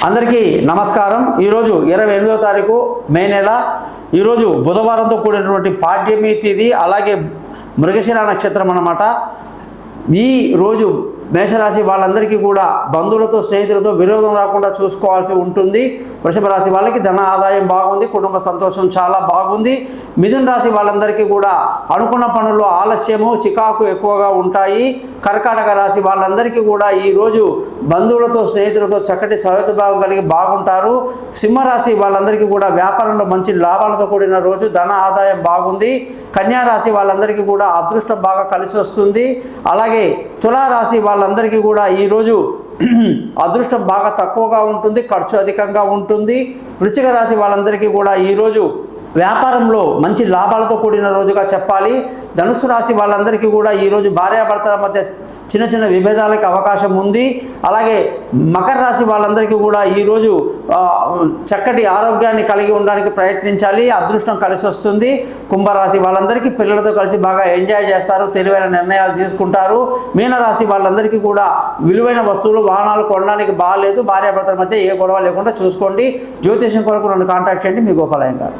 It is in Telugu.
అందరికీ నమస్కారం। ఈరోజు 28వ తారీఖు మే నెల। ఈరోజు బుధవారంతో కూడినటువంటి పాడ్యమి తిథి, అలాగే మృగశిర నక్షత్రం అన్నమాట। ఈ రోజు మేషరాశి వాళ్ళందరికీ కూడా బంధువులతో స్నేహితులతో విరోధం రాకుండా చూసుకోవాల్సి ఉంటుంది। వృషభ రాశి వాళ్ళకి ధన ఆదాయం బాగుంది, కుటుంబ సంతోషం చాలా బాగుంది। మిథున రాశి వాళ్ళందరికీ కూడా అనుకున్న పనుల్లో ఆలస్యము చికాకు ఎక్కువగా ఉంటాయి। కర్కాటక రాశి వాళ్ళందరికీ కూడా ఈరోజు బంధువులతో స్నేహితులతో చక్కటి సౌహృదభావం కలిగి బాగుంటారు। సింహరాశి వాళ్ళందరికీ కూడా వ్యాపారంలో మంచి లాభాలతో కూడిన రోజు, ధన ఆదాయం బాగుంది। కన్యా రాశి వాళ్ళందరికీ కూడా అదృష్టం బాగా కలిసి వస్తుంది। అలాగే తులారాశి వాళ్ళందరికీ కూడా ఈరోజు అదృష్టం బాగా తక్కువగా ఉంటుంది, ఖర్చు అధికంగా ఉంటుంది। వృశ్చిక రాశి వాళ్ళందరికీ కూడా ఈరోజు వ్యాపారంలో మంచి లాభాలతో కూడిన రోజుగా చెప్పాలి। ధనుసు రాశి వాళ్ళందరికీ కూడా ఈరోజు భార్యాభర్తల మధ్య చిన్న చిన్న విభేదాలకు అవకాశం ఉంది। అలాగే మకర రాశి వాళ్ళందరికీ కూడా ఈరోజు చక్కటి ఆరోగ్యాన్ని కలిగి ఉండడానికి ప్రయత్నించాలి, అదృష్టం కలిసి వస్తుంది। కుంభరాశి వాళ్ళందరికీ పిల్లలతో కలిసి బాగా ఎంజాయ్ చేస్తారు, తెలివైన నిర్ణయాలు తీసుకుంటారు। మీనరాశి వాళ్ళందరికీ కూడా విలువైన వస్తువులు వాహనాలు కొనడానికి బాగాలేదు, భార్యాభర్తల మధ్య ఏ గొడవ లేకుండా చూసుకోండి। జ్యోతిషం కొరకు నన్ను కాంటాక్ట్ చేయండి, మీ గోపాలయ్య గారు।